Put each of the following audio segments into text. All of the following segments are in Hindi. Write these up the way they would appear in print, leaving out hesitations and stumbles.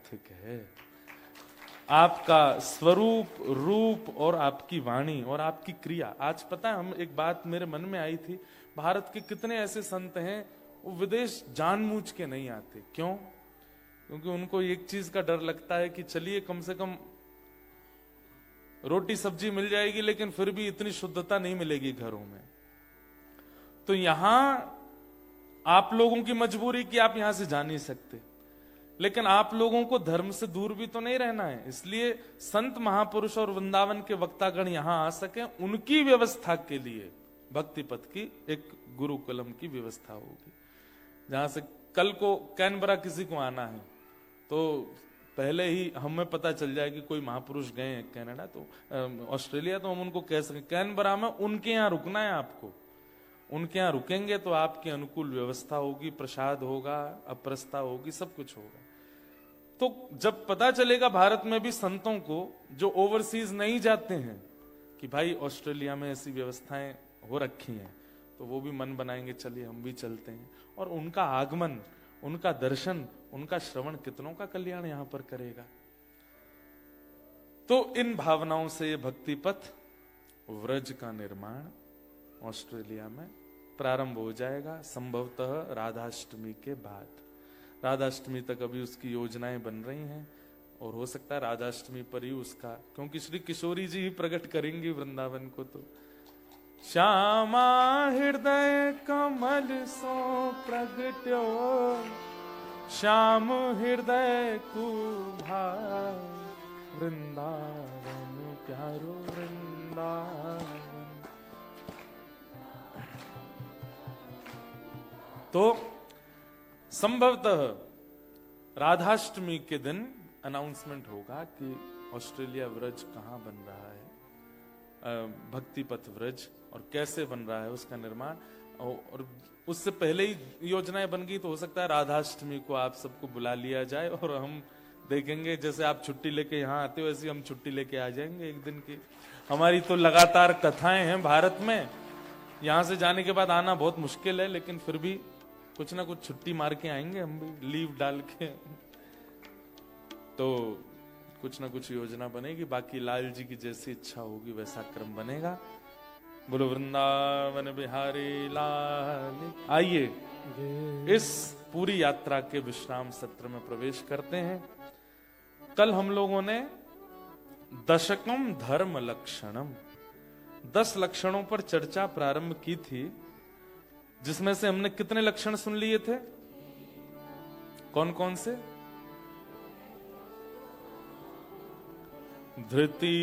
सार्थक है। आपका स्वरूप, रूप और आपकी वाणी और आपकी क्रिया। आज पता है, हम एक बात मेरे मन में आई थी, भारत के कितने ऐसे संत हैं वो विदेश जानबूझ के नहीं आते। क्यों? क्योंकि उनको एक चीज का डर लगता है कि चलिए कम से कम रोटी सब्जी मिल जाएगी, लेकिन फिर भी इतनी शुद्धता नहीं मिलेगी घरों में। तो यहां आप लोगों की मजबूरी कि आप यहां से जा नहीं सकते, लेकिन आप लोगों को धर्म से दूर भी तो नहीं रहना है। इसलिए संत महापुरुष और वृंदावन के वक्तागण यहां आ सके, उनकी व्यवस्था के लिए भक्ति पथ की एक गुरुकुलम की व्यवस्था होगी, जहां से कल को कैनबरा किसी को आना है तो पहले ही हमें पता चल जाए कि कोई महापुरुष गए हैं कनाडा, तो ऑस्ट्रेलिया, तो हम उनको कह सकें कैनबरा में उनके यहां रुकना है आपको। उनके यहां रुकेंगे तो आपके अनुकूल व्यवस्था होगी, प्रसाद होगा, अप्रस्था होगी, सब कुछ होगा। तो जब पता चलेगा भारत में भी संतों को जो ओवरसीज नहीं जाते हैं कि भाई ऑस्ट्रेलिया में ऐसी व्यवस्थाएं हो रखी हैं, तो वो भी मन बनाएंगे चलिए हम भी चलते हैं। और उनका आगमन, उनका दर्शन, उनका श्रवण कितनों का कल्याण यहां पर करेगा। तो इन भावनाओं से ये भक्ति पथ व्रज का निर्माण ऑस्ट्रेलिया में प्रारंभ हो जाएगा, संभवतः राधाष्टमी के बाद। राधाष्टमी तक अभी उसकी योजनाएं बन रही हैं और हो सकता है राधाष्टमी पर ही उसका, क्योंकि श्री किशोरी जी ही प्रकट करेंगी वृंदावन को। तो श्यामा हृदय कमल सो प्रगट्यो, श्याम हृदय कुभार, वृंदावन प्यारो वृंदावन। तो संभवतः राधाष्टमी के दिन अनाउंसमेंट होगा कि ऑस्ट्रेलिया व्रज कहां बन रहा है, भक्ति पथ व्रज, और कैसे बन रहा है उसका निर्माण। और उससे पहले ही योजनाएं बन गई तो हो सकता है राधाष्टमी को आप सबको बुला लिया जाए और हम देखेंगे जैसे आप छुट्टी लेके यहाँ आते हो वैसे हम छुट्टी लेके आ जाएंगे एक दिन की। हमारी तो लगातार कथाएं हैं भारत में, यहां से जाने के बाद आना बहुत मुश्किल है, लेकिन फिर भी कुछ ना कुछ छुट्टी मार के आएंगे हम भी, लीव डाल के। तो कुछ ना कुछ योजना बनेगी, बाकी लाल जी की जैसी इच्छा होगी वैसा क्रम बनेगा। बोलो वृंदावन बिहारी लाल। आइए इस पूरी यात्रा के विश्राम सत्र में प्रवेश करते हैं। कल हम लोगों ने दशकम धर्म लक्षणम, 10 लक्षणों पर चर्चा प्रारंभ की थी, जिसमें से हमने कितने लक्षण सुन लिए थे? कौन कौन से? धृति,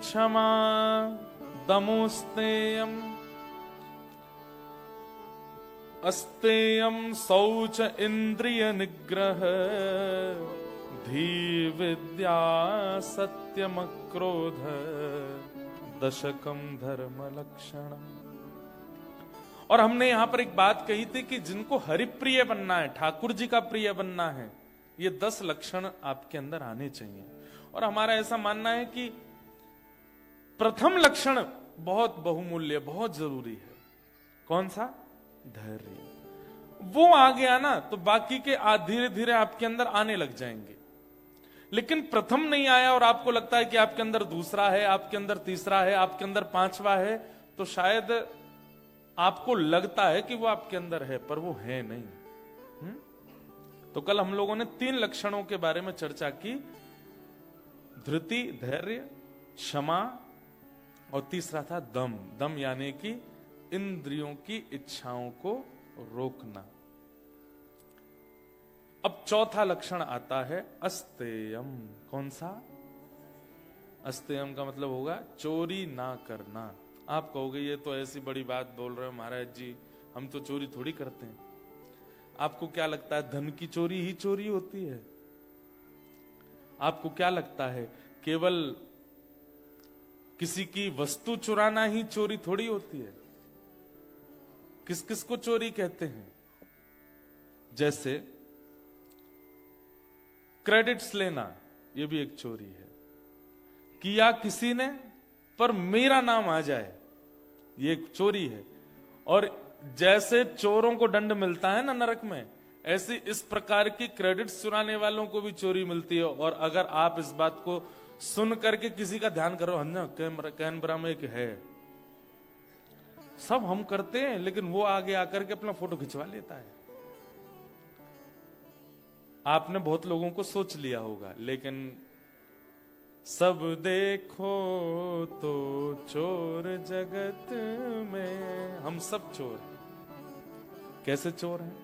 क्षमा, दमोस्तेयम, अस्तेयम, शौच, इंद्रिय निग्रह, धी विद्या, सत्यम, क्रोध, दशकम धर्म लक्षणम। और हमने यहां पर एक बात कही थी कि जिनको हरिप्रिय बनना है, ठाकुर जी का प्रिय बनना है, ये 10 लक्षण आपके अंदर आने चाहिए। और हमारा ऐसा मानना है कि प्रथम लक्षण बहुत बहुमूल्य, बहुत जरूरी है। कौन सा? धैर्य। वो आ गया ना तो बाकी के धीरे धीरे आपके अंदर आने लग जाएंगे। लेकिन प्रथम नहीं आया और आपको लगता है कि आपके अंदर दूसरा है, आपके अंदर तीसरा है, आपके अंदर 5वां है, तो शायद आपको लगता है कि वो आपके अंदर है, पर वो है नहीं। तो कल हम लोगों ने 3 लक्षणों के बारे में चर्चा की, धृति, धैर्य, क्षमा, और तीसरा था दम। दम यानी कि इंद्रियों की इच्छाओं को रोकना। अब चौथा लक्षण आता है अस्तेयम। कौन सा? अस्तेयम का मतलब होगा चोरी ना करना। आप कहोगे ये तो ऐसी बड़ी बात बोल रहे हो महाराज जी, हम तो चोरी थोड़ी करते हैं। आपको क्या लगता है धन की चोरी ही चोरी होती है? आपको क्या लगता है केवल किसी की वस्तु चुराना ही चोरी थोड़ी होती है? किस किस को चोरी कहते हैं? जैसे क्रेडिट्स लेना, यह भी एक चोरी है। किया किसी ने पर मेरा नाम आ जाए, ये एक चोरी है। और जैसे चोरों को दंड मिलता है ना नरक में, ऐसी इस प्रकार की क्रेडिट चुराने वालों को भी चोरी मिलती है। और अगर आप इस बात को सुन करके किसी का ध्यान करो, हन्ना कैनबरा में एक है, सब हम करते हैं, लेकिन वो आगे आकर के अपना फोटो खिंचवा लेता है। आपने बहुत लोगों को सोच लिया होगा, लेकिन सब देखो तो चोर जगत में, हम सब चोर हैं। कैसे चोर हैं?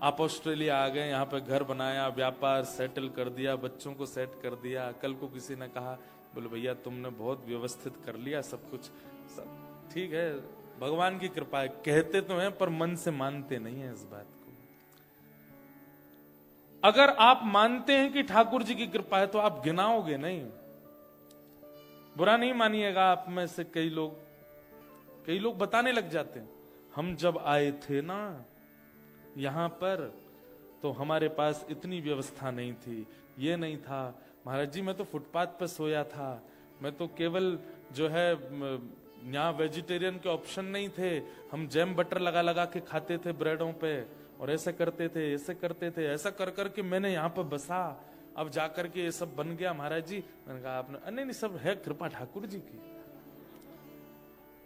आप ऑस्ट्रेलिया आ गए, यहां पे घर बनाया, व्यापार सेटल कर दिया, बच्चों को सेट कर दिया। कल को किसी ने कहा, बोले भैया तुमने बहुत व्यवस्थित कर लिया सब कुछ, सब ठीक है, भगवान की कृपा है। कहते तो हैं पर मन से मानते नहीं है इस बात को। अगर आप मानते हैं कि ठाकुर जी की कृपा है तो आप गिनाओगे नहीं। बुरा नहीं मानिएगा, आप में से कई लोग बताने लग जाते हैं, हम जब आए थे ना यहां पर तो हमारे पास इतनी व्यवस्था नहीं थी, ये नहीं था महाराज जी, मैं तो फुटपाथ पे सोया था, मैं तो केवल जो है यहाँ वेजिटेरियन के ऑप्शन नहीं थे, हम जैम बटर लगा लगा के खाते थे ब्रेडों पे, और ऐसे करते थे ऐसे करते थे, ऐसा कर करके मैंने यहाँ पर बसा, अब जाकर के ये सब बन गया महाराज जी। मैंने कहा आपने, नहीं सब है कृपा ठाकुर जी की।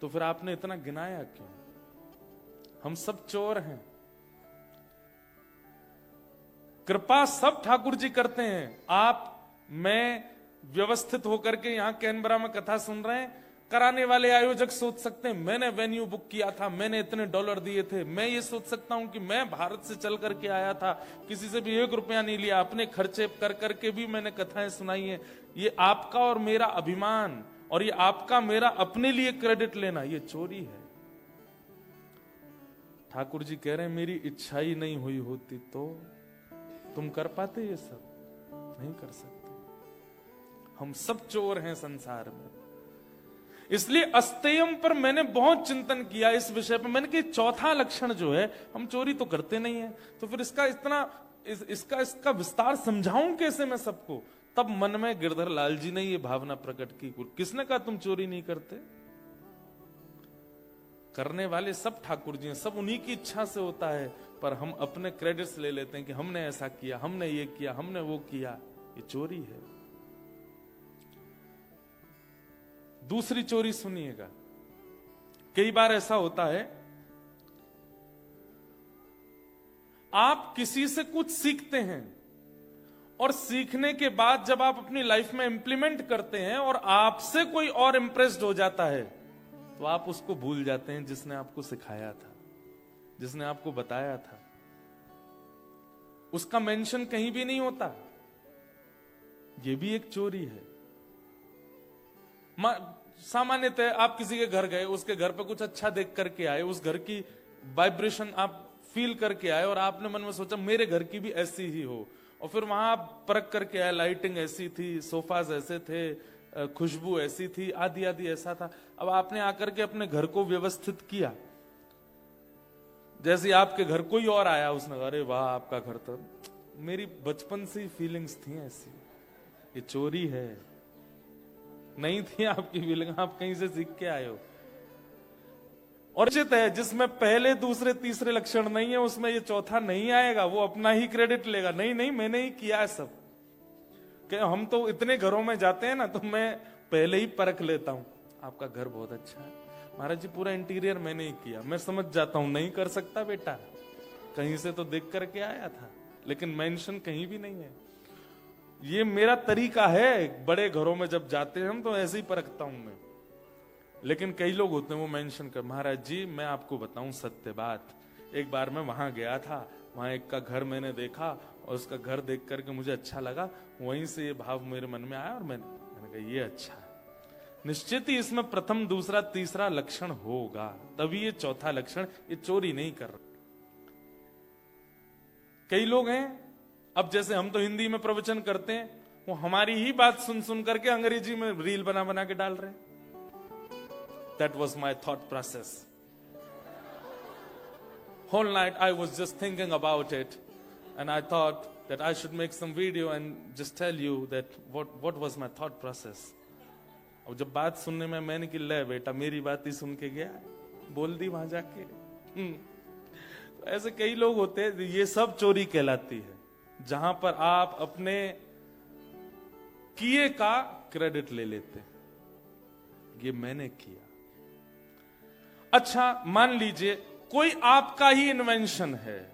तो फिर आपने इतना गिनाया क्यों? हम सब चोर हैं, कृपा सब ठाकुर जी करते हैं। आप मैं व्यवस्थित होकर के यहां कैनबरा में कथा सुन रहे हैं, कराने वाले आयोजक सोच सकते हैं मैंने वेन्यू बुक किया था, मैंने इतने डॉलर दिए थे। मैं ये सोच सकता हूं कि मैं भारत से चल करके आया था, किसी से भी 1 रुपया नहीं लिया, अपने खर्चे कर करके भी मैंने कथाएं सुनाई है। ये आपका और मेरा अभिमान, और ये आपका मेरा अपने लिए क्रेडिट लेना, ये चोरी है। ठाकुर जी कह रहे हैं मेरी इच्छा ही नहीं हुई होती तो तुम कर पाते? ये सब नहीं कर सकते। हम सब चोर हैं संसार में। इसलिए अस्तेयम पर मैंने बहुत चिंतन किया इस विषय पर। मैंने कहा चौथा लक्षण जो है, हम चोरी तो करते नहीं है, तो फिर इसका विस्तार समझाऊं कैसे मैं सबको? तब मन में गिरधर लाल जी ने ये भावना प्रकट की। किसने कहा तुम चोरी नहीं करते? करने वाले सब ठाकुर जी हैं, सब उन्हीं की इच्छा से होता है, पर हम अपने क्रेडिट्स ले लेते हैं कि हमने ऐसा किया, हमने ये किया, हमने वो किया। ये चोरी है। दूसरी चोरी सुनिएगा। कई बार ऐसा होता है, आप किसी से कुछ सीखते हैं और सीखने के बाद जब आप अपनी लाइफ में इंप्लीमेंट करते हैं और आपसे कोई और इंप्रेस्ड हो जाता है, तो आप उसको भूल जाते हैं जिसने आपको सिखाया था, जिसने आपको बताया था। उसका मेंशन कहीं भी नहीं होता। यह भी एक चोरी है। सामान्यतः आप किसी के घर गए, उसके घर पे कुछ अच्छा देख करके आए, उस घर की वाइब्रेशन आप फील करके आए और आपने मन में सोचा मेरे घर की भी ऐसी ही हो, और फिर वहां आप परख करके आए, लाइटिंग ऐसी थी, सोफाज ऐसे थे, खुशबू ऐसी थी, आदि आदि ऐसा था। अब आपने आकर के अपने घर को व्यवस्थित किया। जैसे आपके घर कोई और आया, उसने कहा अरे वाह आपका घर तो, मेरी बचपन से ही फीलिंग्स थी ऐसी। ये चोरी है। नहीं थी आपकी फीलिंग, आप कहीं से सीख के आए हो। और निश्चित है जिसमें पहले दूसरे तीसरे लक्षण नहीं है, उसमें ये चौथा नहीं आएगा। वो अपना ही क्रेडिट लेगा, नहीं नहीं मैंने ही किया है सब। हम तो इतने घरों में जाते हैं ना, तो मैं पहले ही परख लेता हूं, आपका घर बहुत अच्छा है महाराज जी, पूरा इंटीरियर मैंने ही किया। मैं समझ जाता हूं नहीं कर सकता बेटा, कहीं से तो देख करके आया था, लेकिन मेंशन कहीं भी नहीं है। ये मेरा तरीका है। बड़े घरों में जब जाते हैं हम तो ऐसे ही परखता हूं मैं। लेकिन कई लोग होते हैं वो मेंशन कर, महाराज जी मैं आपको बताऊं सत्य बात, एक बार मैं वहां गया था, वहां एक का घर मैंने देखा और उसका घर देख करके मुझे अच्छा लगा, वहीं से ये भाव मेरे मन में आया और मैंने कहा ये अच्छा है। निश्चित ही इसमें प्रथम दूसरा तीसरा लक्षण होगा, तभी ये चौथा लक्षण, ये चोरी नहीं कर रहा। कई लोग हैं, अब जैसे हम तो हिंदी में प्रवचन करते हैं, वो हमारी ही बात सुन सुन करके अंग्रेजी में रील बना बना के डाल रहे हैं। That was my thought process. Whole night I was just thinking about it, and I thought that I should make some video and just tell you that what was my thought process. और जब बात सुनने में मैंने कि ले बेटा मेरी बात ही सुन के गया, बोल दी वहां जाके। ऐसे कई लोग होते हैं, ये सब चोरी कहलाती है, जहां पर आप अपने किए का क्रेडिट ले लेते हैं, ये मैंने किया। अच्छा, मान लीजिए कोई आपका ही इन्वेंशन है,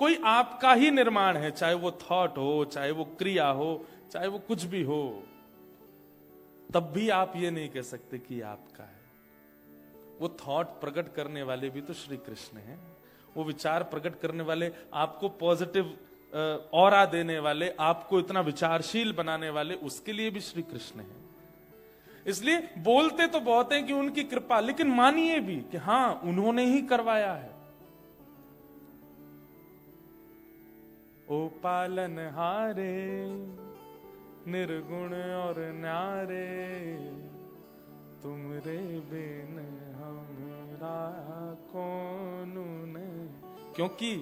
कोई आपका ही निर्माण है, चाहे वो थॉट हो, चाहे वो क्रिया हो, चाहे वो कुछ भी हो, तब भी आप ये नहीं कह सकते कि आपका है। वो थॉट प्रकट करने वाले भी तो श्री कृष्ण हैं, वो विचार प्रकट करने वाले, आपको पॉजिटिव ऑरा देने वाले, आपको इतना विचारशील बनाने वाले, उसके लिए भी श्री कृष्ण हैं। इसलिए बोलते तो बहुत हैं कि उनकी कृपा, लेकिन मानिए भी कि हां, उन्होंने ही करवाया है। ओ पालनहारे निर्गुण और न्यारे, तुमरे बिन हमरा कौन नहीं। क्योंकि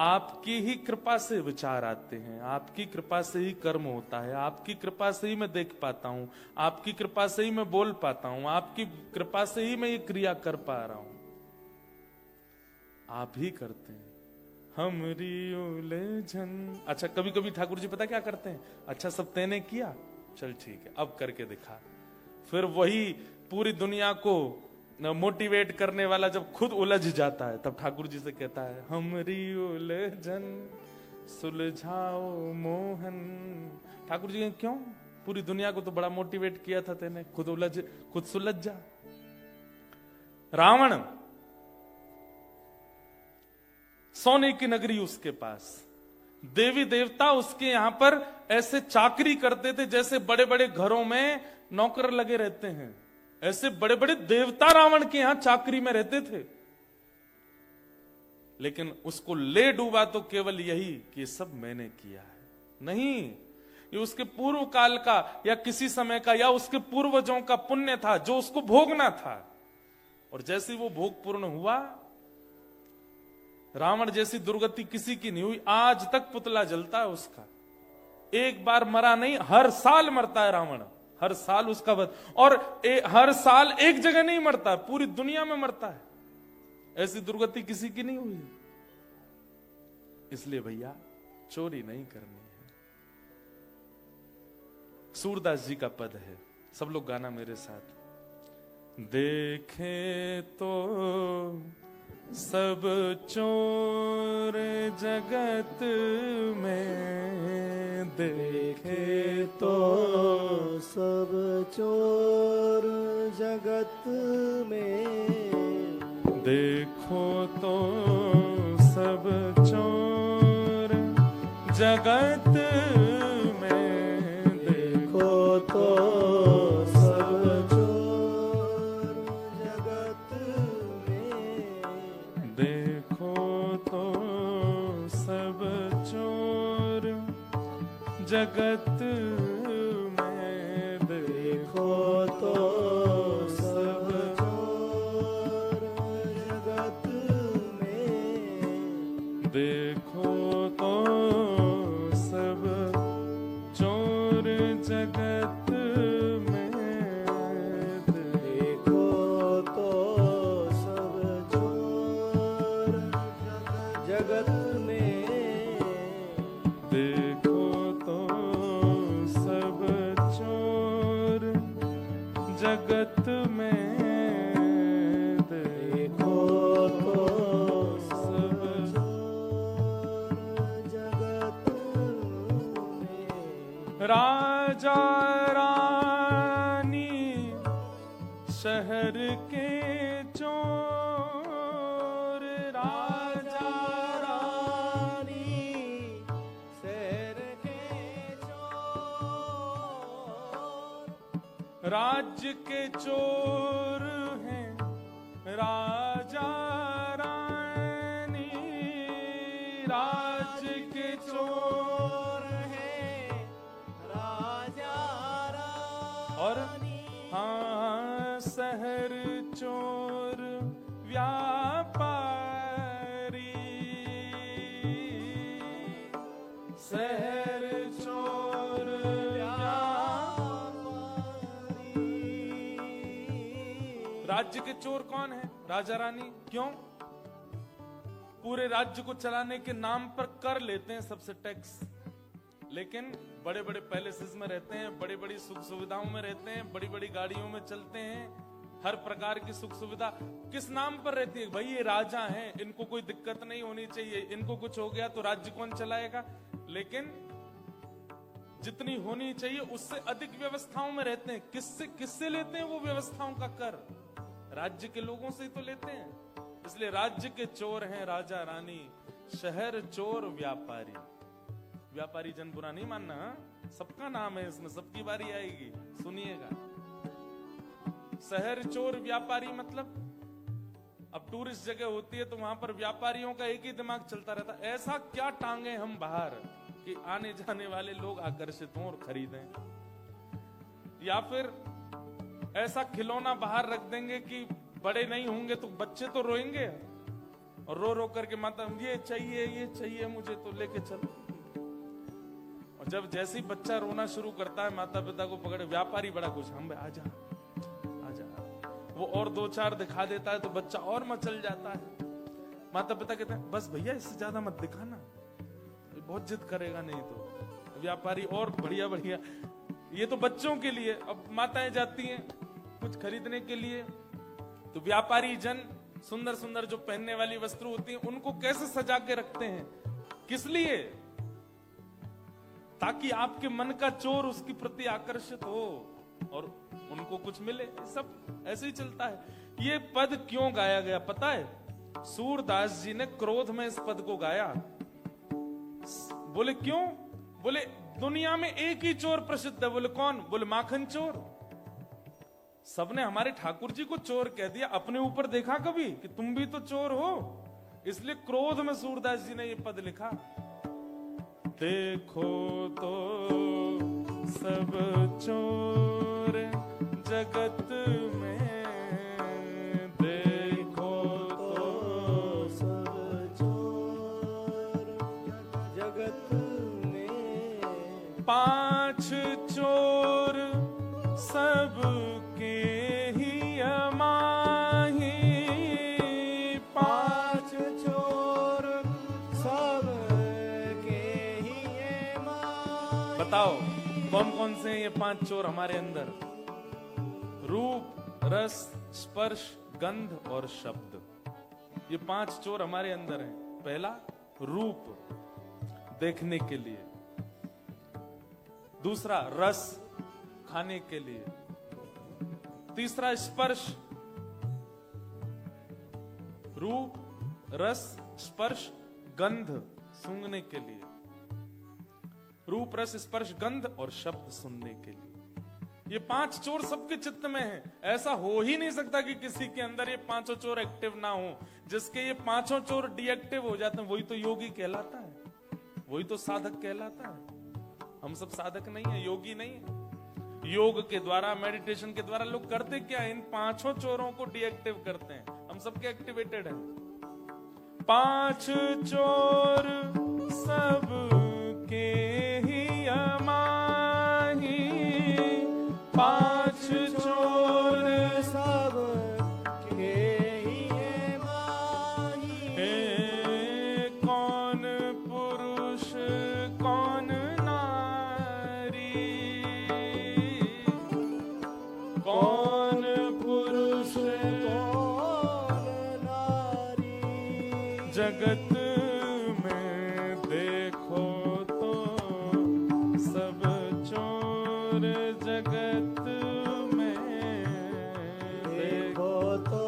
आपकी ही कृपा से विचार आते हैं, आपकी कृपा से ही कर्म होता है, आपकी कृपा से ही मैं देख पाता हूं, आपकी कृपा से ही मैं बोल पाता हूं, आपकी कृपा से ही मैं ये क्रिया कर पा रहा हूं। आप ही करते हैं हमरी उलझन। अच्छा, कभी कभी ठाकुर जी पता क्या करते हैं, अच्छा सब तैने किया, चल ठीक है अब करके दिखा। फिर वही पूरी दुनिया को मोटिवेट करने वाला जब खुद उलझ जाता है, तब ठाकुर जी से कहता है हमरी उलझन सुलझाओ मोहन। ठाकुर जी क्यों, पूरी दुनिया को तो बड़ा मोटिवेट किया था तेने, खुद सुलझ जा। रावण, सोने की नगरी उसके पास, देवी देवता उसके यहां पर ऐसे चाकरी करते थे जैसे बड़े बड़े घरों में नौकर लगे रहते हैं, ऐसे बड़े बड़े देवता रावण के यहां चाकरी में रहते थे। लेकिन उसको ले डूबा तो केवल यही कि सब मैंने किया है। नहीं, ये उसके पूर्व काल का या किसी समय का या उसके पूर्वजों का पुण्य था जो उसको भोगना था। और जैसे वो भोग पूर्ण हुआ, रावण जैसी दुर्गति किसी की नहीं हुई, आज तक पुतला जलता है उसका। एक बार मरा नहीं, हर साल मरता है रावण, हर साल उसका वध। और हर साल एक जगह नहीं मरता, पूरी दुनिया में मरता है। ऐसी दुर्गति किसी की नहीं हुई। इसलिए भैया चोरी नहीं करनी है। सूरदास जी का पद है, सब लोग गाना मेरे साथ। देखे तो सब चोर जगत में, देखे तो सब चोर जगत में, देखो तो सब चोर जगत में, देखो तो सब चोर जगत में, देखो तो सब चोर जगत में, देखो तो सब चोर जगत में, देखो तो सब चोर जगत में, देखो तो सब चोर जगत में, देखो तो सब चोर जगत में, देखो तो सब चोर जगत में, राजा रानी शहर के चोर, राजा रानी शहर के चोर, राज्य के चोर हैं राजा रानी, राज्य के चोर है राजा रानी, और हाँ शहर चोर व्यापारी, शहर चोर राज्य के चोर कौन है? राजा रानी। क्यों? पूरे राज्य को चलाने के नाम पर कर लेते हैं सबसे टैक्स, लेकिन बड़े बड़े पैलेसेस में रहते हैं, बड़ी बड़ी सुख सुविधाओं में रहते हैं, बड़ी बड़ी गाड़ियों में चलते हैं, हर प्रकार की सुख सुविधा किस नाम पर रहती है? भाई ये राजा हैं, इनको कोई दिक्कत नहीं होनी चाहिए, इनको कुछ हो गया तो राज्य कौन चलाएगा? लेकिन जितनी होनी चाहिए उससे अधिक व्यवस्थाओं में रहते हैं। किससे लेते हैं वो व्यवस्थाओं का कर? राज्य के लोगों से ही तो लेते हैं। इसलिए राज्य के चोर हैं राजा रानी, शहर चोर व्यापारी। व्यापारी जन बुरा नहीं मानना, सबका नाम है इसमें, सबकी बारी आएगी, सुनिएगा। शहर चोर व्यापारी मतलब अब टूरिस्ट जगह होती है तो वहां पर व्यापारियों का एक ही दिमाग चलता रहता है, ऐसा क्या टांगे हम बाहर कि आने जाने वाले लोग आकर्षित हों और खरीदें, या फिर ऐसा खिलौना बाहर रख देंगे कि बड़े नहीं होंगे तो बच्चे तो रोएंगे और रो रो करके माता ये चाहिए मुझे तो लेके चलो। और जब जैसे ही बच्चा रोना शुरू करता है माता पिता को पकड़े व्यापारी बड़ा खुश, हम आजा वो और दो चार दिखा देता है तो बच्चा और मचल जाता है। माता पिता कहते हैं बस भैया इससे ज्यादा मत दिखाना, बहुत जिद करेगा नहीं तो। व्यापारी और बढ़िया बढ़िया, ये तो बच्चों के लिए। अब माताएं जाती हैं कुछ खरीदने के लिए तो व्यापारी जन सुंदर सुंदर जो पहनने वाली वस्त्र होती हैं उनको कैसे सजा के रखते हैं, किस लिए? ताकि आपके मन का चोर उसके प्रति आकर्षित हो और उनको कुछ मिले। सब ऐसे ही चलता है। ये पद क्यों गाया गया पता है? सूरदास जी ने क्रोध में इस पद को गाया। बोले क्यों? बोले दुनिया में एक ही चोर प्रसिद्ध है। बोले कौन? बोले माखन चोर। सबने हमारे ठाकुर जी को चोर कह दिया, अपने ऊपर देखा कभी कि तुम भी तो चोर हो? इसलिए क्रोध में सूरदास जी ने ये पद लिखा। देखो तो सब चोर जगत में, देखो तो सब चोर जगत में, पांच चोर सबके ही अमाही, पांच चोर सबके ही अमाही। बताओ कौन कौन से हैं ये पांच चोर हमारे अंदर? रूप, रस, स्पर्श, गंध और शब्द। ये पांच चोर हमारे अंदर हैं। पहला रूप, देखने के लिए। दूसरा रस, खाने के लिए। तीसरा स्पर्श, रूप, रस, स्पर्श, गंध, सूंघने के लिए। रूप, रस, स्पर्श, गंध और शब्द सुनने के लिए। ये पांच चोर सबके चित्त में है। ऐसा हो ही नहीं सकता कि किसी के अंदर ये पांचों चोर एक्टिव ना हो। जिसके ये पांचों चोर डीएक्टिव हो जाते हैं वही तो योगी कहलाता है, वही तो साधक कहलाता है। हम सब साधक नहीं है, योगी नहीं है। योग के द्वारा, मेडिटेशन के द्वारा लोग करते क्या है? इन पांचों चोरों को डीएक्टिव करते हैं। हम सबके एक्टिवेटेड हैं। पांच चोर सब के ही अमाही, पांच चोर सब के ही अमाही। हे कौन पुरुष कौन नारी, कौन पुरुष कौन नारी, जगत में देखो तो सब चोर जगत में देखो तो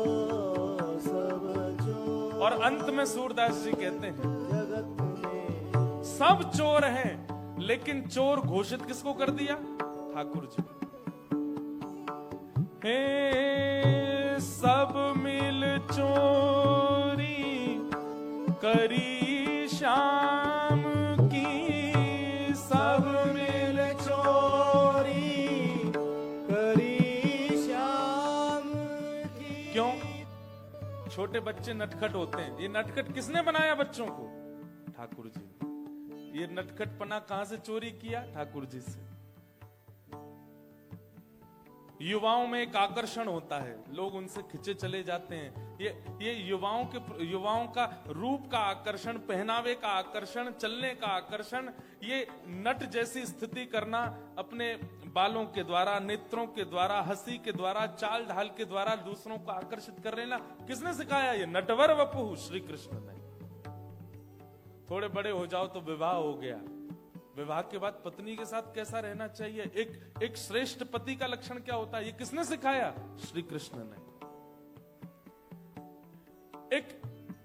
सब चोर। और अंत में सूरदास जी कहते हैं जगत में सब चोर हैं, लेकिन चोर घोषित किसको कर दिया? ठाकुर जी। हे सब मिल चोरी करी शाम की, सब मिल चोरी करी शाम की। क्यों? छोटे बच्चे नटखट होते हैं। ये नटखट किसने बनाया बच्चों को? ठाकुर जी ने। ये नटखटपना कहां से चोरी किया? ठाकुर जी से। युवाओं में एक आकर्षण होता है, लोग उनसे खिंचे चले जाते हैं। ये युवाओं का रूप का आकर्षण, पहनावे का आकर्षण, चलने का आकर्षण, ये नट जैसी स्थिति करना, अपने बालों के द्वारा, नेत्रों के द्वारा, हंसी के द्वारा, चाल ढाल के द्वारा दूसरों को आकर्षित कर लेना, किसने सिखाया? ये नटवर वपु श्री कृष्ण ने। थोड़े बड़े हो जाओ तो विवाह हो गया, विवाह के बाद पत्नी के साथ कैसा रहना चाहिए, एक श्रेष्ठ पति का लक्षण क्या होता है, ये किसने सिखाया? श्री कृष्ण ने। एक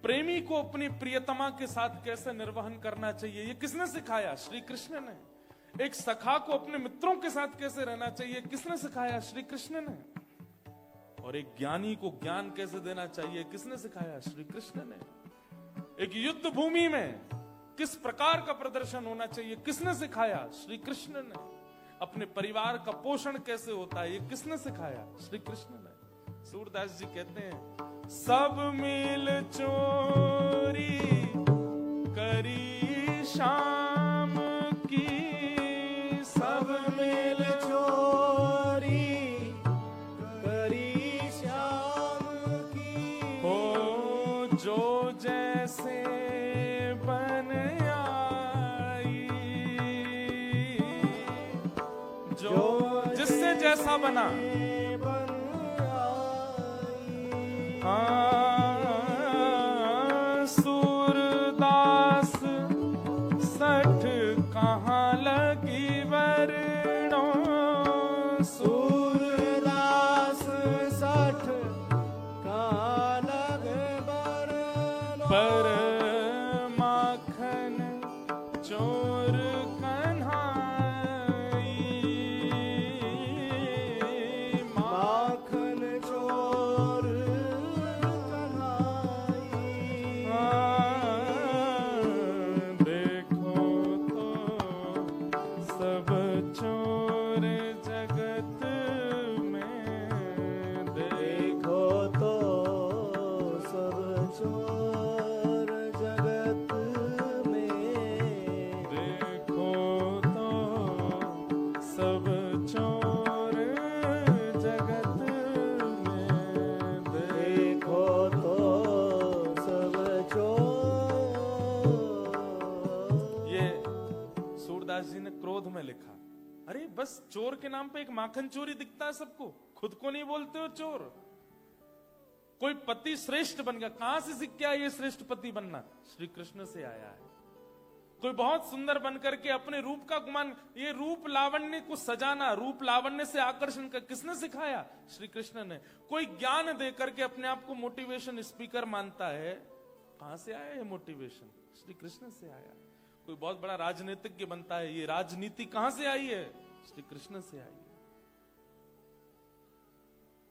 प्रेमी को अपनी प्रियतमा के साथ कैसे निर्वहन करना चाहिए, ये किसने सिखाया? श्री कृष्ण ने। एक सखा को अपने मित्रों के साथ कैसे रहना चाहिए, किसने सिखाया? श्री कृष्ण ने। और एक ज्ञानी को ज्ञान कैसे देना चाहिए, किसने सिखाया? श्री कृष्ण ने। एक युद्ध भूमि में किस प्रकार का प्रदर्शन होना चाहिए, किसने सिखाया? श्री कृष्ण ने। अपने परिवार का पोषण कैसे होता है, ये किसने सिखाया? श्री कृष्ण ने। सूरदास जी कहते हैं, सब मिल चोरी करी शाम की, सब मिल चोरी करी श्याम की। हो जो जैसे बन आई, जो जिससे जैसा बना, बन आई। हाँ, सूरदास सठ कहाँ लगी वरणो, सूरदास सठ कालग बरनो। पर माखन चोर कन्हाई, माखन चोर कन्हाई। देखो तो सब चोर जगत में, देखो तो सब चोर जगत में। देखो तो सब चोर जगत में, देखो तो सब चोर। ये सूरदास जी ने क्रोध में लिखा। अरे बस चोर के नाम पे एक माखन चोरी दिखता है सबको, खुद को नहीं बोलते हो चोर। कोई पति श्रेष्ठ बन गया, कहां से सीख के आया ये श्रेष्ठ पति बनना? श्री कृष्ण से आया है। कोई बहुत सुंदर बनकर के अपने रूप का गुमान, ये रूप लावण्य को सजाना, रूप लावण्य से आकर्षण का किसने सिखाया? श्री कृष्ण ने। कोई ज्ञान दे करके अपने आप को मोटिवेशन स्पीकर मानता है, कहां से आया ये मोटिवेशन? श्री कृष्ण से आया। कोई बहुत बड़ा राजनीतिज्ञ बनता है, ये राजनीति कहां से आई है? श्री कृष्ण से आई है।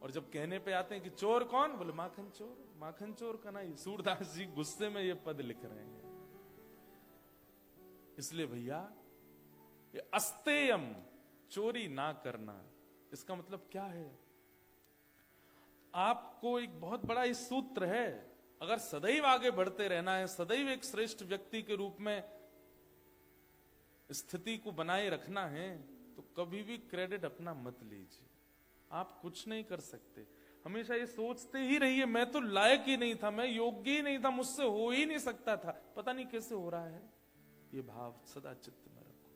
और जब कहने पे आते हैं कि चोर कौन, बोले माखन चोर, माखन चोर का नहीं। सूरदास जी गुस्से में ये पद लिख रहे हैं। इसलिए भैया, ये अस्तेयम, चोरी ना करना, इसका मतलब क्या है? आपको एक बहुत बड़ा ये सूत्र है, अगर सदैव आगे बढ़ते रहना है, सदैव एक श्रेष्ठ व्यक्ति के रूप में स्थिति को बनाए रखना है, तो कभी भी क्रेडिट अपना मत लीजिए। आप कुछ नहीं कर सकते। हमेशा ये सोचते ही रहिए, मैं तो लायक ही नहीं था, मैं योग्य ही नहीं था, मुझसे हो ही नहीं सकता था, पता नहीं कैसे हो रहा है। ये भाव सदा चित्त में रखो।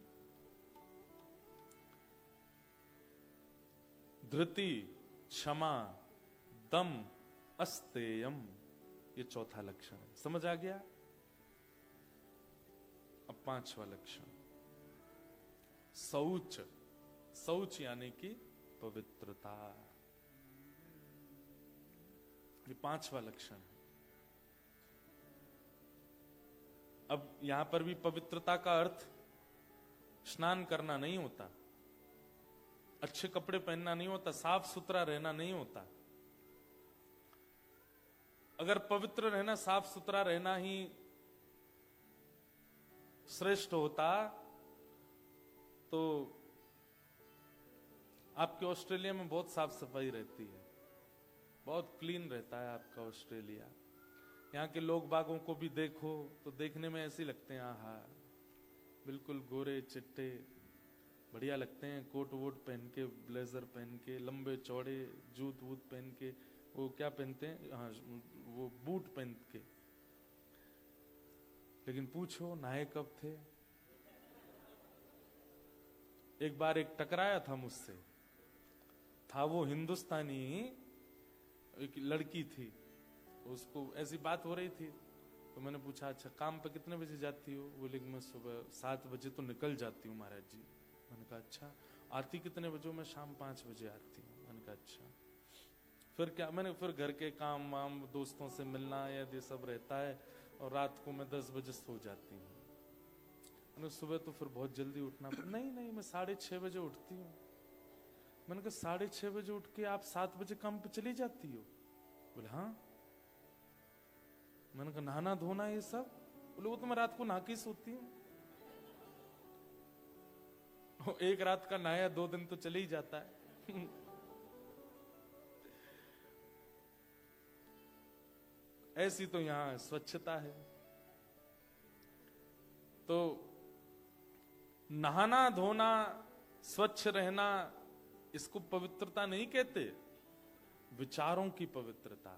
धृति, क्षमा, दम, अस्तेयम, ये चौथा लक्षण है। समझ आ गया? अब पांचवा लक्षण, शौच। शौच यानी कि पवित्रता। ये पांचवा लक्षण है। अब यहां पर भी पवित्रता का अर्थ स्नान करना नहीं होता, अच्छे कपड़े पहनना नहीं होता, साफ सुथरा रहना नहीं होता। अगर पवित्र रहना, साफ सुथरा रहना ही श्रेष्ठ होता तो आपके ऑस्ट्रेलिया में बहुत साफ सफाई रहती है, बहुत क्लीन रहता है आपका ऑस्ट्रेलिया। यहाँ के लोग बागों को भी देखो तो देखने में ऐसे लगते हैं, आहा बिल्कुल गोरे चिट्टे, बढ़िया लगते हैं, कोट वोट पहन के, ब्लेजर पहन के, लंबे चौड़े जूत वूत पहन के, वो क्या पहनते हैं, हाँ वो बूट पहन के। लेकिन पूछो नहाए कब थे? एक बार एक टकराया था मुझसे, था वो हिंदुस्तानी, एक लड़की थी, उसको ऐसी बात हो रही थी, तो मैंने पूछा अच्छा काम पे कितने बजे जाती हो? बोले मैं सुबह 7 बजे तो निकल जाती हूँ महाराज जी। मैंने कहा अच्छा, आरती कितने बजे? मैं शाम 5 बजे आती हूँ। मैंने कहा अच्छा, फिर क्या? मैंने फिर घर के काम वाम, दोस्तों से मिलना या ये सब रहता है, और रात को मैं 10 बजे सो जाती हूँ। मैंने सुबह तो फिर बहुत जल्दी उठना पड़ा। नहीं मैं 6:30 बजे उठती हूँ। मैंने कहा 6:30 बजे उठ के आप 7 बजे काम पे चली जाती हो? बोले हाँ। मैंने कहा नहाना धोना ये सब? बोले वो तो मैं रात को नहा के सोती हूँ। एक रात का नहाया 2 दिन तो चले ही जाता है। ऐसी तो यहां स्वच्छता है। तो नहाना धोना, स्वच्छ रहना, इसको पवित्रता नहीं कहते, विचारों की पवित्रता।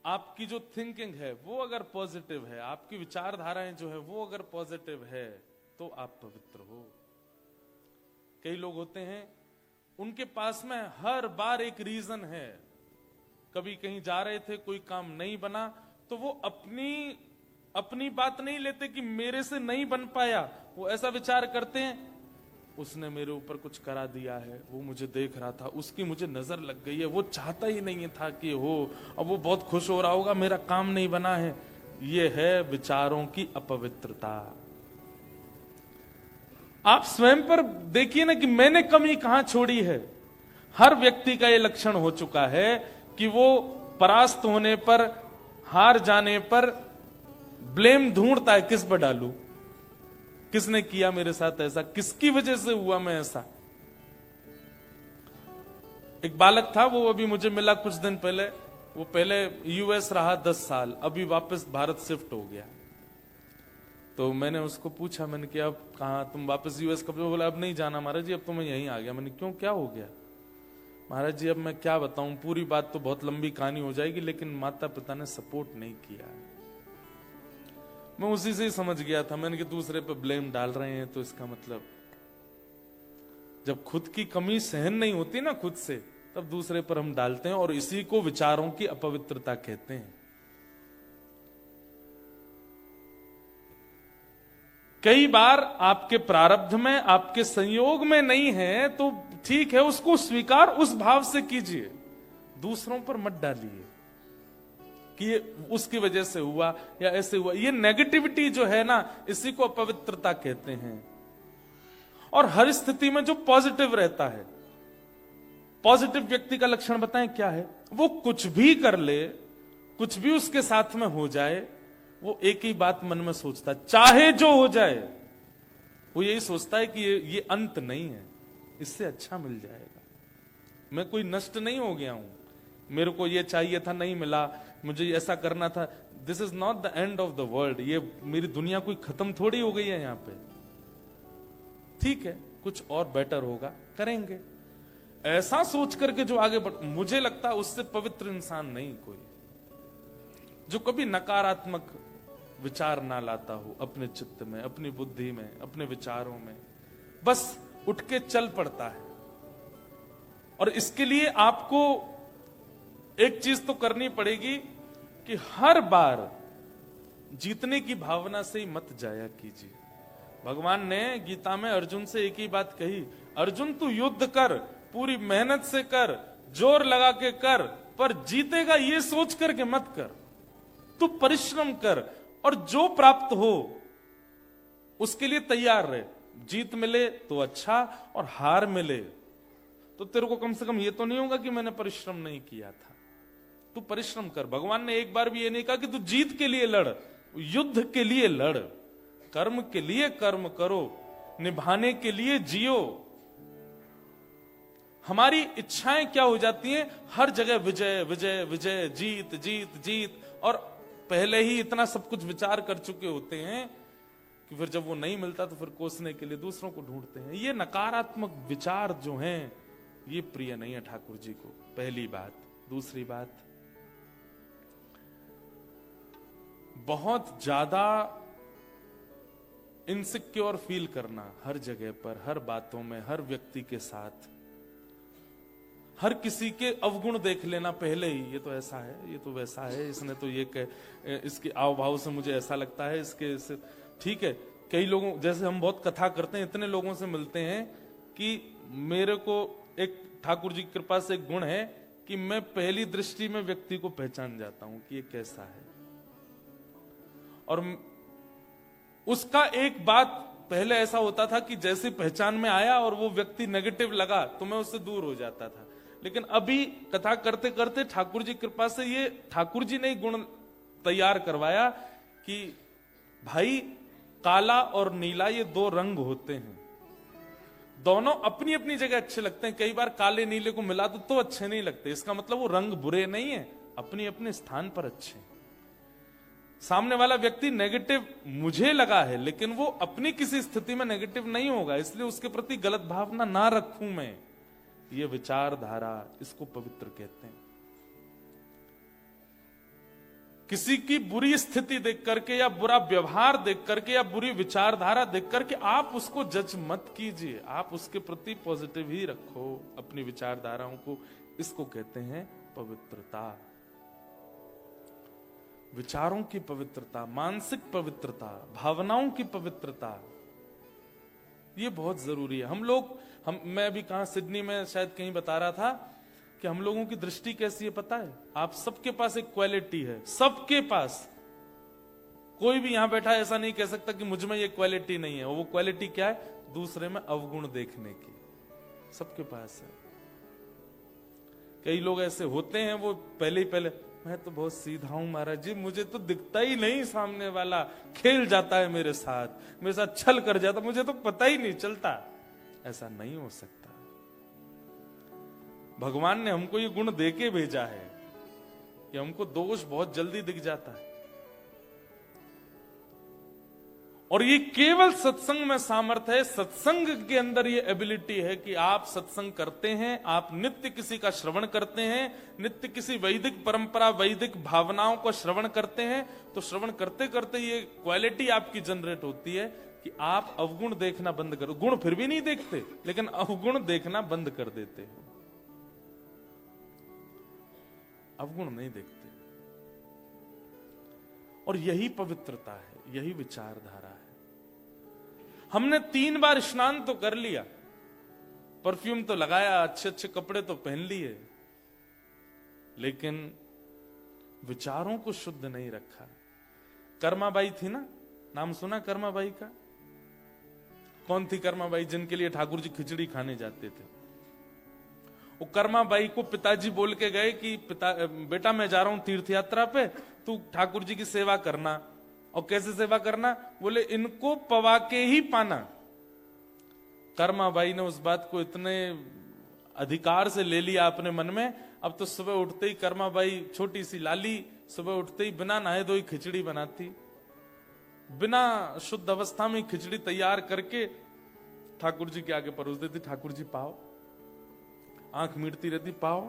आपकी जो थिंकिंग है वो अगर पॉजिटिव है, आपकी विचारधाराएं जो है वो अगर पॉजिटिव है, तो आप पवित्र हो। कई लोग होते हैं उनके पास में हर बार एक रीजन है, कभी कहीं जा रहे थे कोई काम नहीं बना, तो वो अपनी बात नहीं लेते कि मेरे से नहीं बन पाया, वो ऐसा विचार करते हैं उसने मेरे ऊपर कुछ करा दिया है, वो मुझे देख रहा था, उसकी मुझे नजर लग गई है, वो चाहता ही नहीं था कि हो, अब वो बहुत खुश हो रहा होगा मेरा काम नहीं बना है। ये है विचारों की अपवित्रता। आप स्वयं पर देखिए ना कि मैंने कमी कहां छोड़ी है। हर व्यक्ति का यह लक्षण हो चुका है कि वो परास्त होने पर, हार जाने पर ब्लेम ढूंढता है, किस पर डालूं, किसने किया मेरे साथ ऐसा, किसकी वजह से हुआ मैं ऐसा। एक बालक था, वो अभी मुझे मिला कुछ दिन पहले, वो पहले यूएस रहा 10 साल, अभी वापस भारत शिफ्ट हो गया। तो मैंने उसको पूछा, मैंने कहा अब कहा तुम वापस यूएस कब? बोला अब नहीं जाना महाराज जी, अब तो मैं यहीं आ गया। मैंने क्यों, क्या हो गया? महाराज जी अब मैं क्या बताऊं, पूरी बात तो बहुत लंबी कहानी हो जाएगी, लेकिन माता पिता ने सपोर्ट नहीं किया। मैं उसी से ही समझ गया था, मैंने कि दूसरे पे ब्लेम डाल रहे हैं, तो इसका मतलब जब खुद की कमी सहन नहीं होती ना खुद से, तब दूसरे पर हम डालते हैं, और इसी को विचारों की अपवित्रता कहते हैं। कई बार आपके प्रारब्ध में, आपके संयोग में नहीं है तो ठीक है, उसको स्वीकार उस भाव से कीजिए, दूसरों पर मत डालिए कि ये उसकी वजह से हुआ या ऐसे हुआ। ये नेगेटिविटी जो है ना, इसी को अपवित्रता कहते हैं। और हर स्थिति में जो पॉजिटिव रहता है, पॉजिटिव व्यक्ति का लक्षण बताएं क्या है? वो कुछ भी कर ले, कुछ भी उसके साथ में हो जाए, वो एक ही बात मन में सोचता है, चाहे जो हो जाए, वो यही सोचता है कि ये अंत नहीं है, इससे अच्छा मिल जाएगा, मैं कोई नष्ट नहीं हो गया हूं, मेरे को ये चाहिए था नहीं मिला, मुझे ऐसा करना था, this is not the end of the world, ये मेरी दुनिया कोई खत्म थोड़ी हो गई है यहां पे, ठीक है कुछ और बेटर होगा, करेंगे। ऐसा सोच करके जो आगे बढ़, मुझे लगता है उससे पवित्र इंसान नहीं कोई, जो कभी नकारात्मक विचार ना लाता हो अपने चित्त में, अपनी बुद्धि में, अपने विचारों में, बस उठ के चल पड़ता है। और इसके लिए आपको एक चीज तो करनी पड़ेगी कि हर बार जीतने की भावना से ही मत जाया कीजिए। भगवान ने गीता में अर्जुन से एक ही बात कही, अर्जुन तू युद्ध कर, पूरी मेहनत से कर, जोर लगा के कर, पर जीतेगा ये सोच करके मत कर, तू परिश्रम कर और जो प्राप्त हो उसके लिए तैयार रहे। जीत मिले तो अच्छा, और हार मिले तो तेरे को कम से कम ये तो नहीं होगा कि मैंने परिश्रम नहीं किया था। तू परिश्रम कर। भगवान ने एक बार भी ये नहीं कहा कि तू जीत के लिए लड़, युद्ध के लिए लड़, कर्म के लिए कर्म करो, निभाने के लिए जियो। हमारी इच्छाएं क्या हो जाती हैं, हर जगह विजय विजय विजय, जीत जीत जीत, और पहले ही इतना सब कुछ विचार कर चुके होते हैं कि कि फिर जब वो नहीं मिलता तो फिर कोसने के लिए दूसरों को ढूंढते हैं। ये नकारात्मक विचार जो हैं ये प्रिय नहीं है ठाकुर जी को, पहली बात। दूसरी बात, बहुत ज्यादा इनसिक्योर फील करना हर जगह पर, हर बातों में, हर व्यक्ति के साथ, हर किसी के अवगुण देख लेना पहले ही, ये तो ऐसा है, ये तो वैसा है, इसने तो ये इसके आव भाव से मुझे ऐसा लगता है, इसके ठीक है। कई लोगों, जैसे हम बहुत कथा करते हैं, इतने लोगों से मिलते हैं कि मेरे को एक ठाकुर जी की कृपा से एक गुण है कि मैं पहली दृष्टि में व्यक्ति को पहचान जाता हूं कि ये कैसा है। और उसका एक बात पहले ऐसा होता था कि जैसे पहचान में आया और वो व्यक्ति नेगेटिव लगा तो मैं उससे दूर हो जाता था। लेकिन अभी कथा करते करते ठाकुर जी कृपा से ये ठाकुर जी ने गुण तैयार करवाया कि भाई काला और नीला ये दो रंग होते हैं, दोनों अपनी अपनी जगह अच्छे लगते हैं। कई बार काले नीले को मिला तो अच्छे नहीं लगते, इसका मतलब वो रंग बुरे नहीं है, अपने अपने स्थान पर अच्छे हैं। सामने वाला व्यक्ति नेगेटिव मुझे लगा है लेकिन वो अपनी किसी स्थिति में नेगेटिव नहीं होगा, इसलिए उसके प्रति गलत भावना ना रखूं मैं। ये विचारधारा, इसको पवित्र कहते हैं। किसी की बुरी स्थिति देख करके या बुरा व्यवहार देख करके या बुरी विचारधारा देख करके आप उसको जज मत कीजिए, आप उसके प्रति पॉजिटिव ही रखो अपनी विचारधाराओं को। इसको कहते हैं पवित्रता। विचारों की पवित्रता, मानसिक पवित्रता, भावनाओं की पवित्रता, ये बहुत जरूरी है। मैं अभी कहां, सिडनी में शायद कहीं बता रहा था कि हम लोगों की दृष्टि कैसी है पता है? आप सबके पास एक क्वालिटी है, सबके पास। कोई भी यहां बैठा ऐसा नहीं कह सकता कि मुझ में ये क्वालिटी नहीं है। वो क्वालिटी क्या है? दूसरे में अवगुण देखने की, सबके पास है। कई लोग ऐसे होते हैं, वो पहले मैं तो बहुत सीधा हूं महाराज जी, मुझे तो दिखता ही नहीं सामने वाला, खेल जाता है मेरे साथ छल कर जाता, मुझे तो पता ही नहीं चलता। ऐसा नहीं हो सकता। भगवान ने हमको ये गुण देके भेजा है कि हमको दोष बहुत जल्दी दिख जाता है, और ये केवल सत्संग में सामर्थ्य है। सत्संग के अंदर ये एबिलिटी है कि आप सत्संग करते हैं, आप नित्य किसी का श्रवण करते हैं, नित्य किसी वैदिक परंपरा, वैदिक भावनाओं को श्रवण करते हैं, तो श्रवण करते करते ये क्वालिटी आपकी जनरेट होती है कि आप अवगुण देखना बंद करो। गुण फिर भी नहीं देखते, लेकिन अवगुण देखना बंद कर देते हो। अवगुण नहीं देखते, और यही पवित्रता है, यही विचारधारा है। हमने 3 बार स्नान तो कर लिया, परफ्यूम तो लगाया, अच्छे अच्छे कपड़े तो पहन लिए, लेकिन विचारों को शुद्ध नहीं रखा। कर्माबाई थी ना, नाम सुना कर्माबाई का? कौन थी कर्माबाई? जिनके लिए ठाकुर जी खिचड़ी खाने जाते थे। वो कर्माबाई को पिताजी बोल के गए कि बेटा मैं जा रहा हूं तीर्थ यात्रा पे, तू ठाकुर जी की सेवा करना। और कैसे सेवा करना? बोले इनको पवा के ही पाना। कर्माबाई ने उस बात को इतने अधिकार से ले लिया अपने मन में, अब तो सुबह उठते ही कर्माबाई, छोटी सी लाली, सुबह उठते ही बिना नहाए धोए खिचड़ी बनाती, बिना शुद्ध अवस्था में खिचड़ी तैयार करके ठाकुर जी के आगे परोस देती। ठाकुर जी पाओ, आंख मीटती रहती, पाओ।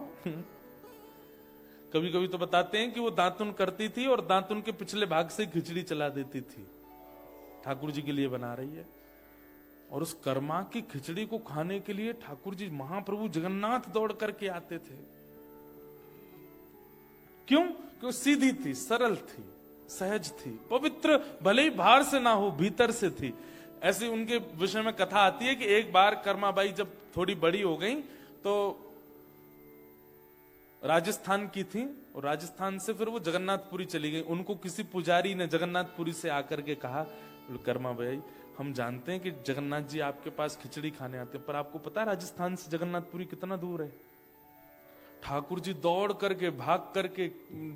कभी कभी तो बताते हैं कि वो दातुन करती थी और दातुन के पिछले भाग से खिचड़ी चला देती थी, ठाकुर जी के लिए बना रही है। और उस कर्मा की खिचड़ी को खाने के लिए ठाकुर जी महाप्रभु जगन्नाथ दौड़ करके आते थे। क्यों? क्यों? सीधी थी, सरल थी, सहज थी, पवित्र, भले ही बाहर से ना हो भीतर से थी। ऐसी उनके विषय में कथा आती है कि एक बार कर्माबाई जब थोड़ी बड़ी हो गई तो राजस्थान की थी, और राजस्थान से फिर वो जगन्नाथपुरी चली गई। उनको किसी पुजारी ने जगन्नाथपुरी से आकर के कहा, कर्माबाई हम जानते हैं कि जगन्नाथ जी आपके पास खिचड़ी खाने आते हैं, पर आपको पता है राजस्थान से जगन्नाथपुरी कितना दूर है? ठाकुर जी दौड़ करके, भाग करके,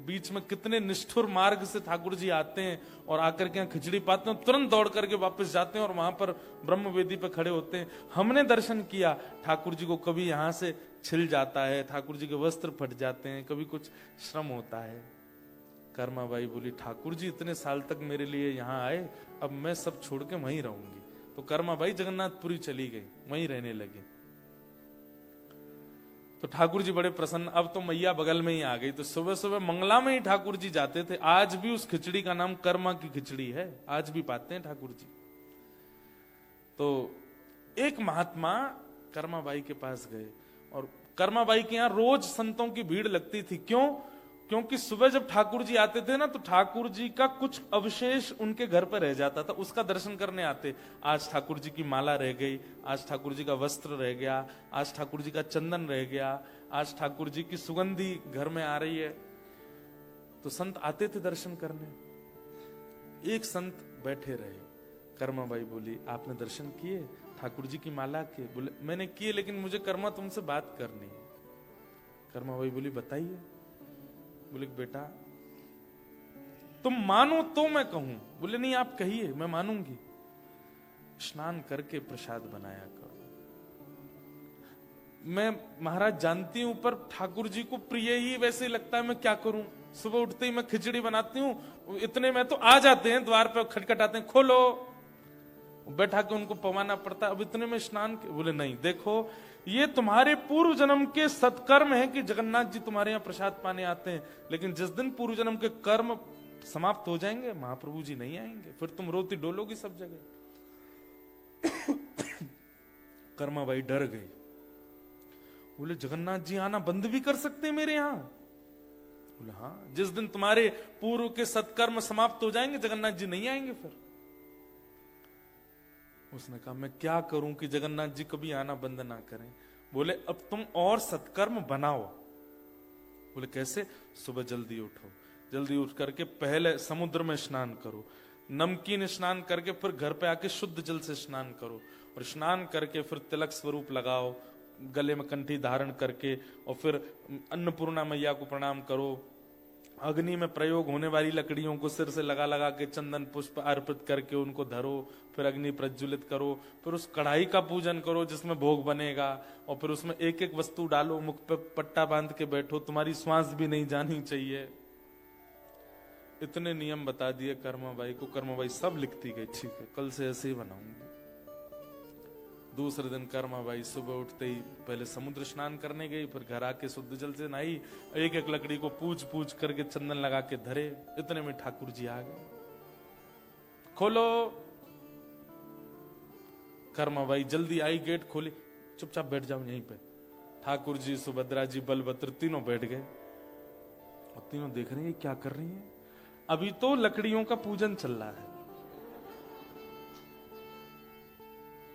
बीच में कितने निष्ठुर मार्ग से ठाकुर जी आते हैं और आकर के यहाँ खिचड़ी पाते हैं, तुरंत दौड़ करके वापस जाते हैं और वहां पर ब्रह्म वेदी पे खड़े होते हैं। हमने दर्शन किया, ठाकुर जी को कभी यहां से छिल जाता है, ठाकुर जी के वस्त्र फट जाते हैं, कभी कुछ श्रम होता है। कर्माबाई बोली, ठाकुर जी इतने साल तक मेरे लिए यहाँ आए, अब मैं सब छोड़ के वहीं रहूंगी। तो कर्माबाई जगन्नाथपुरी चली गई, वहीं रहने लगी। तो ठाकुर जी बड़े प्रसन्न, अब तो मैया बगल में ही आ गई। तो सुबह सुबह मंगला में ही ठाकुर जी जाते थे। आज भी उस खिचड़ी का नाम कर्मा की खिचड़ी है, आज भी पाते हैं ठाकुर जी। तो एक महात्मा कर्माबाई के पास गए, और कर्माबाई के यहाँ रोज संतों की भीड़ लगती थी। क्यों? क्योंकि सुबह जब ठाकुर जी आते थे ना, तो ठाकुर जी का कुछ अवशेष उनके घर पर रह जाता था, उसका दर्शन करने आते। आज ठाकुर जी की माला रह गई, आज ठाकुर जी का वस्त्र रह गया, आज ठाकुर जी का चंदन रह गया, आज ठाकुर जी की सुगंधी घर में आ रही है। तो संत आते थे दर्शन करने। एक संत बैठे रहे। कर्माबाई बोली, आपने दर्शन किए ठाकुर जी की माला के? बोले, मैंने किए, लेकिन मुझे कर्मा तुमसे बात करनी है। कर्माबाई बोली, बताइए। बोले, बेटा तुम मानो तो मैं कहूं। बोले, नहीं आप कहिए, मैं मानूंगी। स्नान करके प्रसाद बनाया करो। मैं महाराज जानती हूं, पर ठाकुर जी को प्रिय ही वैसे लगता है, मैं क्या करूं। सुबह उठते ही मैं खिचड़ी बनाती हूं, इतने में तो आ जाते हैं, द्वार पे खटखटाते हैं, खोलो। बैठा के उनको पवाना पड़ता, अब इतने में स्नान। बोले, नहीं, देखो ये तुम्हारे पूर्व जन्म के सत्कर्म है कि जगन्नाथ जी तुम्हारे यहाँ प्रसाद पाने आते हैं, लेकिन जिस दिन पूर्व जन्म के कर्म समाप्त हो जाएंगे, महाप्रभु जी नहीं आएंगे, फिर तुम रोती डोलोगी सब जगह। कर्माबाई डर गई। बोले, जगन्नाथ जी आना बंद भी कर सकते हैं मेरे यहाँ? बोले, हाँ, जिस दिन तुम्हारे पूर्व के सत्कर्म समाप्त हो जाएंगे, जगन्नाथ जी नहीं आएंगे फिर। उसने कहा, मैं क्या करूं कि जगन्नाथ जी कभी आना बंद ना करें? बोले, अब तुम और सत्कर्म बनाओ। बोले, कैसे? सुबह जल्दी उठो, जल्दी उठ करके पहले समुद्र में स्नान करो, नमकीन स्नान करके फिर घर पे आके शुद्ध जल से स्नान करो, और स्नान करके फिर तिलक स्वरूप लगाओ, गले में कंठी धारण करके, और फिर अन्नपूर्णा मैया को प्रणाम करो। अग्नि में प्रयोग होने वाली लकड़ियों को सिर से लगा लगा के चंदन पुष्प अर्पित करके उनको धरो, फिर अग्नि प्रज्वलित करो, फिर उस कढ़ाई का पूजन करो जिसमें भोग बनेगा, और फिर उसमें एक एक वस्तु डालो, मुख पे पट्टा बांध के बैठो, तुम्हारी श्वास भी नहीं जानी चाहिए। इतने नियम बता दिए कर्माबाई को। कर्माबाई सब लिखती गई, ठीक है कल से ऐसे ही बनाऊंगी। दूसरे दिन कर्माबाई सुबह उठते ही पहले समुद्र स्नान करने गई, फिर घर आके शुद्ध जल से नहाई, एक एक लकड़ी को पूज पूज करके चंदन लगा के धरे। इतने में ठाकुर जी आ गए। खोलो। कर्माबाई जल्दी आई, गेट खोली, चुपचाप बैठ जाओ यहीं पे। ठाकुर जी, सुभद्रा जी, बलभद्र तीनों बैठ गए, और तीनों देख रहे हैं क्या कर रही हैं। अभी तो लकड़ियों का पूजन चल रहा है।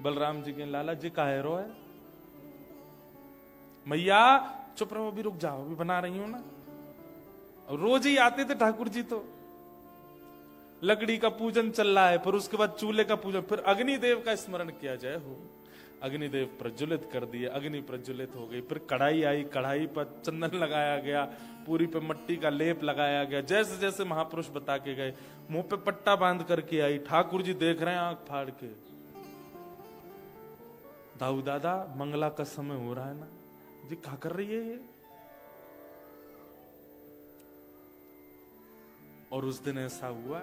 बलराम जी के लाला जी का हैरो है। मैया चुप रहो, अभी रुक जाओ, अभी बना रही हूं ना। और रोज ही आते थे ठाकुर जी, तो लकड़ी का पूजन चल रहा है, फिर उसके बाद चूल्हे का पूजन, फिर अग्निदेव का स्मरण किया जाए हो। अग्निदेव प्रज्वलित कर दिए, अग्नि प्रज्वलित हो गई, फिर कढ़ाई आई, कढ़ाई पर चंदन लगाया गया, पूरी पे मट्टी का लेप लगाया गया, जैसे जैसे महापुरुष बता के गए। मुंह पे पट्टा बांध करके आई। ठाकुर जी देख रहे हैं आंख फाड़ के। दाऊ दादा, मंगला का समय हो रहा है ना जी, क्या कर रही है ये? और उस दिन ऐसा हुआ,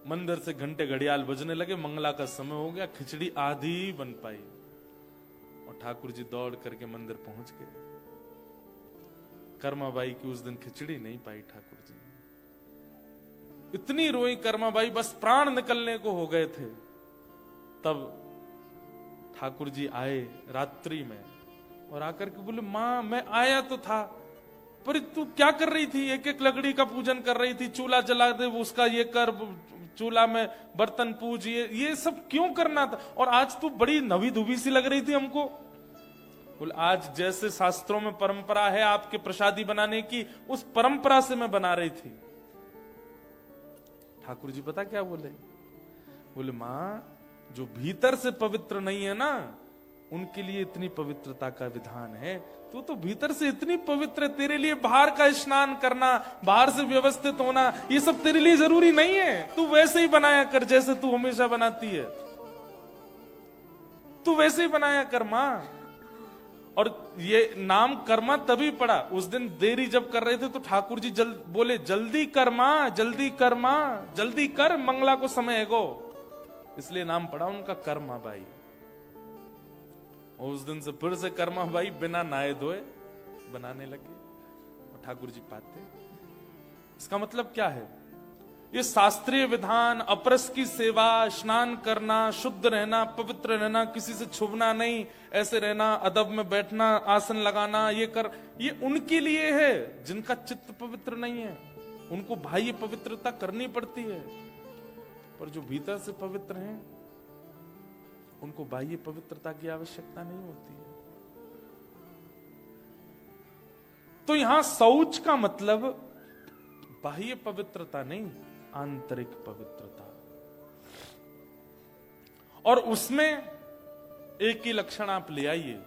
मंदिर से घंटे घड़ियाल बजने लगे, मंगला का समय हो गया, खिचड़ी आधी बन पाई, और ठाकुर जी दौड़ करके मंदिर पहुंच गए। कर्माबाई की उस दिन खिचड़ी नहीं पाई ठाकुर जी। इतनी रोई कर्माबाई, बस प्राण निकलने को हो गए थे। तब ठाकुर जी आए रात्रि में, और आकर के बोले, मां मैं आया तो था, पर तू क्या कर रही थी? एक एक लकड़ी का पूजन कर रही थी, चूल्हा जला दे, उसका ये कर, चूल्हा में बर्तन पूज, ये सब क्यों करना था? और आज तू बड़ी नवी धुबी सी लग रही थी हमको। बोले, आज जैसे शास्त्रों में परंपरा है आपके प्रसादी बनाने की, उस परंपरा से मैं बना रही थी। ठाकुर जी पता क्या बोले? बोले, मां जो भीतर से पवित्र नहीं है ना, उनके लिए इतनी पवित्रता का विधान है। तू तो भीतर से इतनी पवित्र है, तेरे लिए बाहर का स्नान करना, बाहर से व्यवस्थित होना, ये सब तेरे लिए जरूरी नहीं है। तू वैसे ही बनाया कर जैसे तू हमेशा बनाती है, तू वैसे ही बनाया कर मां। और ये नाम कर्मा तभी पड़ा, उस दिन देरी जब कर रहे थे तो ठाकुर जी बोले जल्दी कर्मा, जल्दी कर्मा, जल्दी कर, मंगला को समय है गो, इसलिए नाम पड़ा उनका कर्मा बाई। और उस दिन से फिर से कर्मा बाई बिना नहाए धोए बनाने लगे और ठाकुर जी पाते। इसका मतलब क्या है? ये शास्त्रीय विधान, अपरस की सेवा, स्नान करना, शुद्ध रहना, पवित्र रहना, किसी से छुपना नहीं, ऐसे रहना, अदब में बैठना, आसन लगाना, ये उनके लिए है जिनका चित्त पवित्र नहीं है। उनको बाह्य पवित्रता करनी पड़ती है, पर जो भीतर से पवित्र हैं उनको बाह्य पवित्रता की आवश्यकता नहीं होती है। तो यहां शौच का मतलब बाह्य पवित्रता नहीं, आंतरिक पवित्रता। और उसमें एक ही लक्षण आप ले आइए,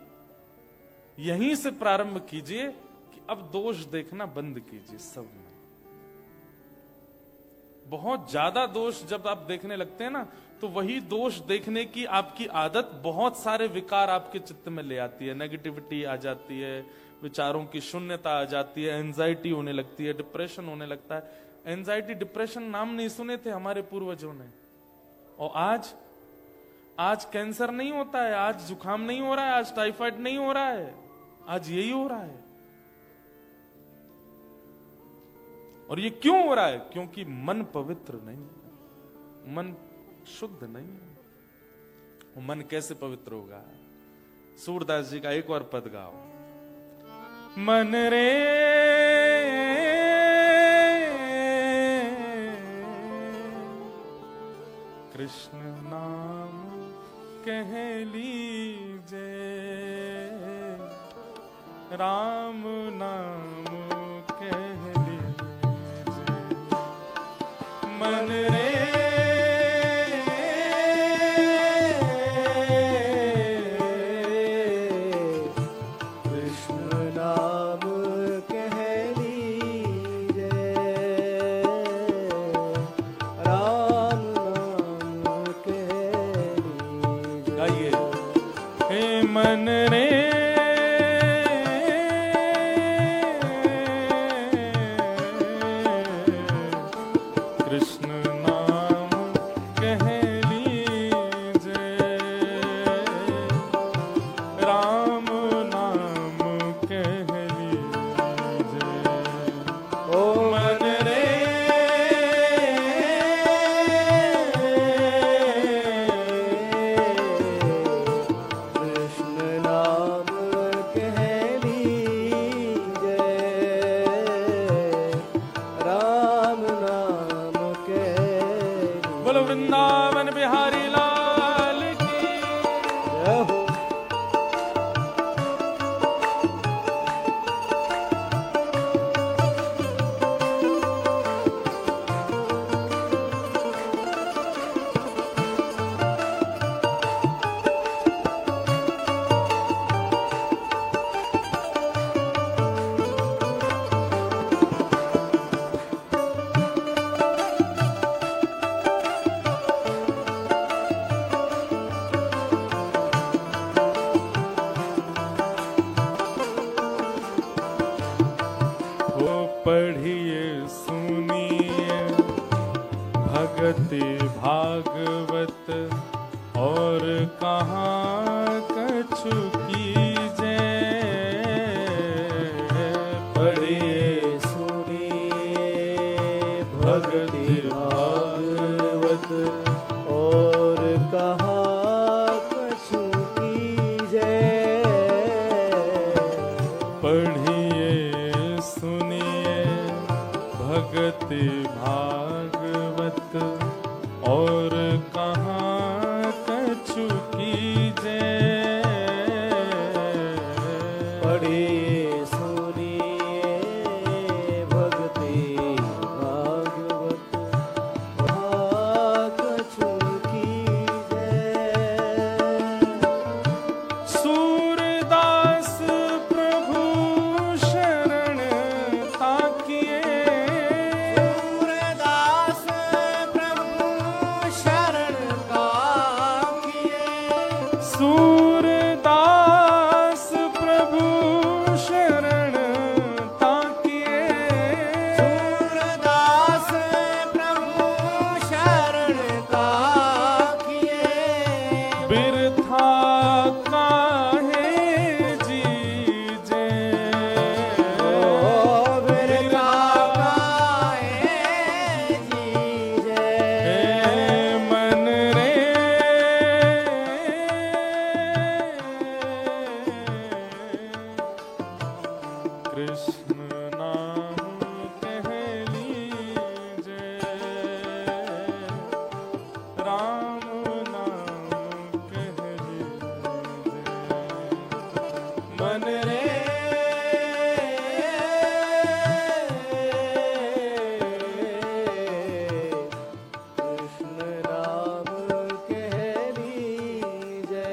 यहीं से प्रारंभ कीजिए कि अब दोष देखना बंद कीजिए सब में। बहुत ज्यादा दोष जब आप देखने लगते हैं ना, तो वही दोष देखने की आपकी आदत बहुत सारे विकार आपके चित्त में ले आती है। नेगेटिविटी आ जाती है, विचारों की शून्यता आ जाती है, एंजाइटी होने लगती है, डिप्रेशन होने लगता है। एंजाइटी डिप्रेशन नाम नहीं सुने थे हमारे पूर्वजों ने, और आज कैंसर नहीं होता है, आज जुकाम नहीं हो रहा है, आज टाइफाइड नहीं हो रहा है, आज यही हो रहा है। और ये क्यों हो रहा है? क्योंकि मन पवित्र नहीं है, मन शुद्ध नहीं है। वो मन कैसे पवित्र होगा? सूरदास जी का एक और पद गाओ। मन रे कृष्ण नाम कह लीजे, राम नाम कह लीजे। मन रे मन रे कृष्ण नाम कह लीजे, राम नाम कह लीजे। ओ मन रे वृंदावन बिहारी लाल की जय हो। पढ़िए सुनिए भगति भागवत, और कहाँ कछु कीजे। पढ़िए सुनिए भगति भागवत, और कहाँ कछु कीजे। पढ़िए सुनिए भगति भागवत, और कहाँ कछु कीजे। पढ़िए सुनिए भगति भागवत, कहाँ कछु कीजे। सूरदास प्रभु शरण ताकिए, सूरदास प्रभु शरण ताकिए। सूरदास प्रभु बिरथा काहे जीजे, बिरथा काहे जीजे, मन रे कृष्ण नाम कह लीजे, राम नाम कह लीजे, मन रे कृष्ण नाम कह लीजे,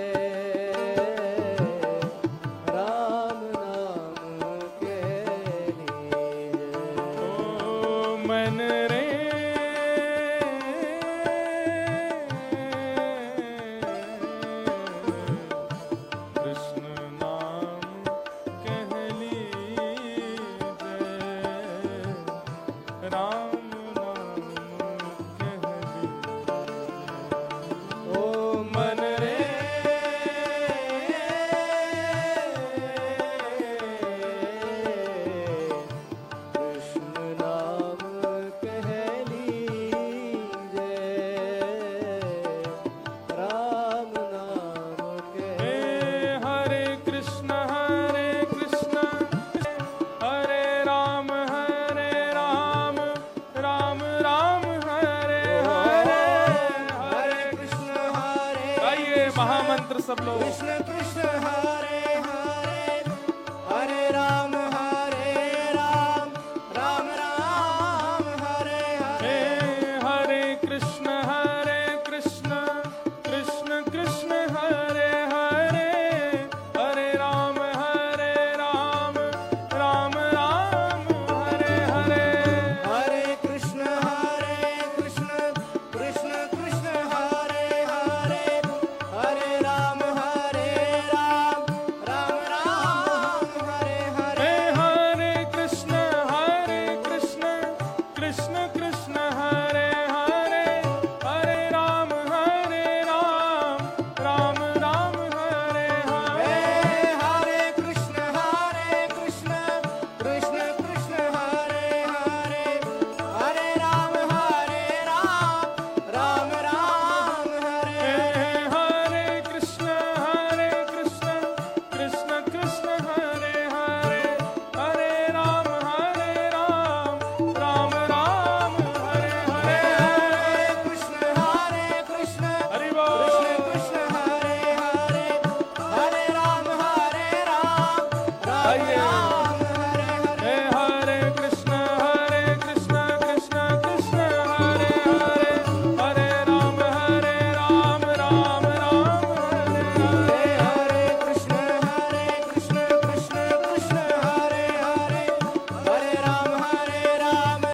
राम नाम कह लीजे, ओ मन रे कृष्ण नाम कह लीजे, राम नाम कह लीजे, ओ मन रे कृष्ण नाम कह लीजे, राम नाम कह हरे कृष्ण हरे राम राम राम हरे हरे, हरे कृष्ण हरे गाइए महामंत्र सब लोग। कृष्ण कृष्ण हरे